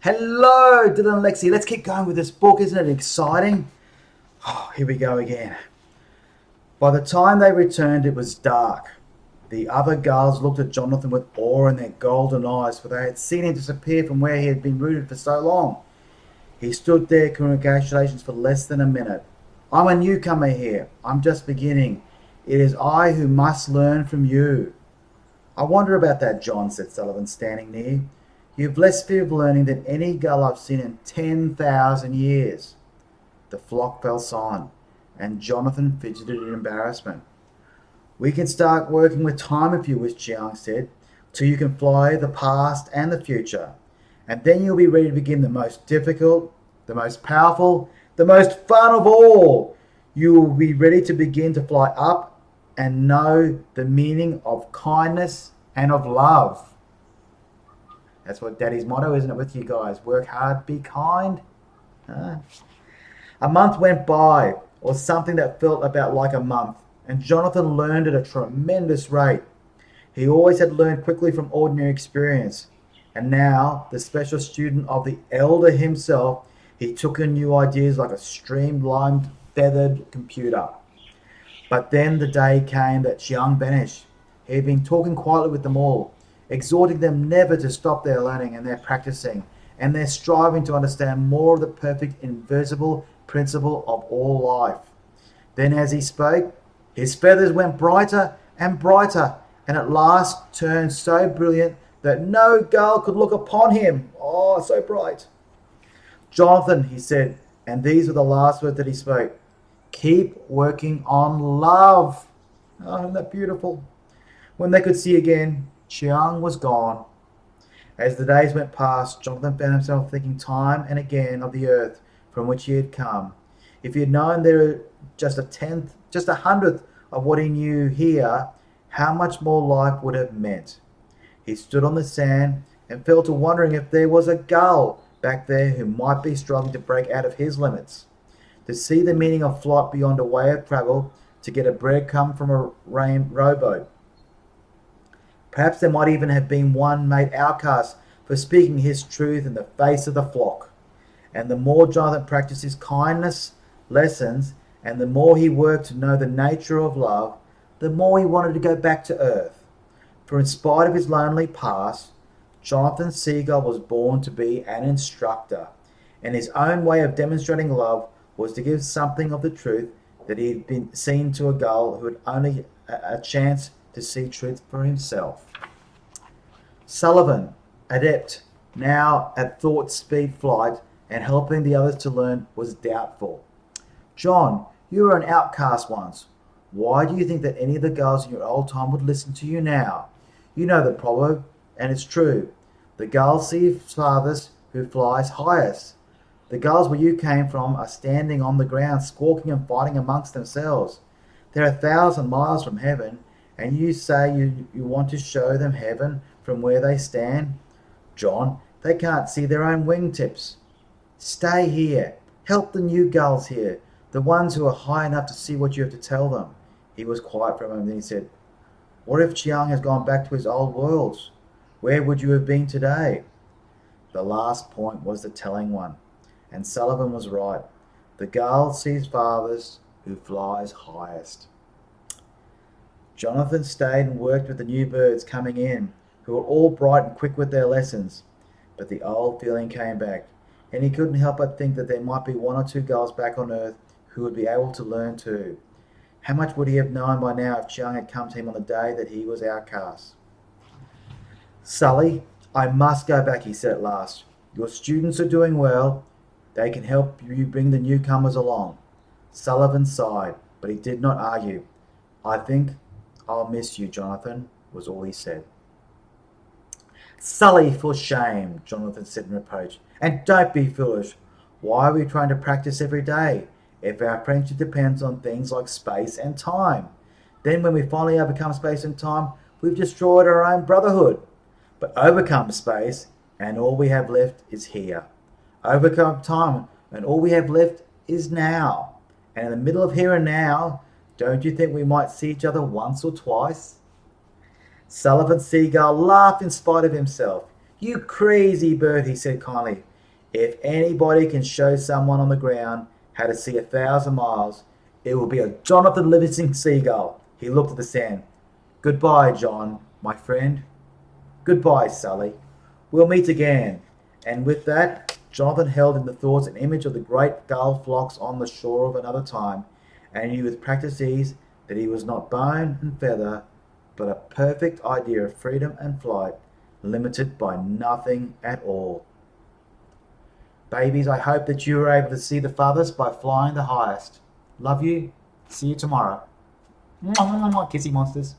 Hello, Dylan and Lexi. Let's keep going with this book. Isn't it exciting? Oh, here we go again. By the time they returned, it was dark. The other girls looked at Jonathan with awe in their golden eyes, for they had seen him disappear from where he had been rooted for so long. He stood there, congratulations, for less than a minute. I'm a newcomer here. I'm just beginning. It is I who must learn from you. I wonder about that, John, said Sullivan, standing near. You've less fear of learning than any gull I've seen in 10,000 years. The flock fell silent, and Jonathan fidgeted in embarrassment. We can start working with time if you wish, Chiang said, till you can fly the past and the future. And then you'll be ready to begin the most difficult, the most powerful, the most fun of all. You will be ready to begin to fly up and know the meaning of kindness and of love. That's what Daddy's motto, isn't it, with you guys? Work hard, be kind. Huh? A month went by, or something that felt about like a month, and Jonathan learned at a tremendous rate. He always had learned quickly from ordinary experience, and now, the special student of the elder himself, he took in new ideas like a streamlined, feathered computer. But then the day came that Chiang vanished. He had been talking quietly with them all, exhorting them never to stop their learning and their practicing, and their striving to understand more of the perfect, invisible principle of all life. Then as he spoke, his feathers went brighter and brighter, and at last turned so brilliant that no gull could look upon him. Oh, so bright. Jonathan, he said, and these were the last words that he spoke, keep working on love. Oh, isn't that beautiful? When they could see again, Chiang was gone. As the days went past, Jonathan found himself thinking time and again of the earth from which he had come. If he had known there just a tenth, just a hundredth of what he knew here, how much more life would have meant. He stood on the sand and fell to wondering if there was a gull back there who might be struggling to break out of his limits. To see the meaning of flight beyond a way of travel, to get a breadcrumb from a rowboat. Perhaps there might even have been one made outcast for speaking his truth in the face of the flock. And the more Jonathan practiced his kindness lessons, and the more he worked to know the nature of love, the more he wanted to go back to earth. For in spite of his lonely past, Johnathan Seagul was born to be an instructor, and his own way of demonstrating love was to give something of the truth that he had been seen to a gull who had only a chance to see truth for himself. Sullivan, adept now at thought speed flight and helping the others to learn, was doubtful. John, you were an outcast once. Why do you think that any of the girls in your old time would listen to you now? You know the proverb, and it's true. The gulls see farthest who flies highest. The gulls where you came from are standing on the ground, squawking and fighting amongst themselves. They're 1,000 miles from heaven, and you say you want to show them heaven from where they stand? John, they can't see their own wingtips. Stay here. Help the new gulls here, the ones who are high enough to see what you have to tell them. He was quiet for a moment, then he said, what if Chiang has gone back to his old worlds? Where would you have been today? The last point was the telling one, and Sullivan was right. The gull sees farthest who flies highest. Jonathan stayed and worked with the new birds coming in, who were all bright and quick with their lessons. But the old feeling came back, and he couldn't help but think that there might be one or two gulls back on earth who would be able to learn too. How much would he have known by now if Chiang had come to him on the day that he was outcast? Sully, I must go back, he said at last. Your students are doing well. They can help you bring the newcomers along. Sullivan sighed, but he did not argue. I think I'll miss you, Jonathan, was all he said. Sully, for shame, Jonathan said in reproach. And don't be foolish. Why are we trying to practice every day if our friendship depends on things like space and time? Then when we finally overcome space and time, we've destroyed our own brotherhood. But overcome space, and all we have left is here. Overcome time, and all we have left is now. And in the middle of here and now, don't you think we might see each other once or twice? Sullivan Seagull laughed in spite of himself. You crazy bird, he said kindly. If anybody can show someone on the ground how to see 1,000 miles, it will be a Johnathan Livingston Seagull. He looked at the sand. Goodbye, John, my friend. Goodbye, Sally. We'll meet again. And with that, Johnathan held in the thoughts an image of the great gull flocks on the shore of another time, and knew with practiced ease that he was not bone and feather, but a perfect idea of freedom and flight, limited by nothing at all. Babies, I hope that you were able to see the farthest by flying the highest. Love you. See you tomorrow. Mwah, mwah, mwah, kissy monsters.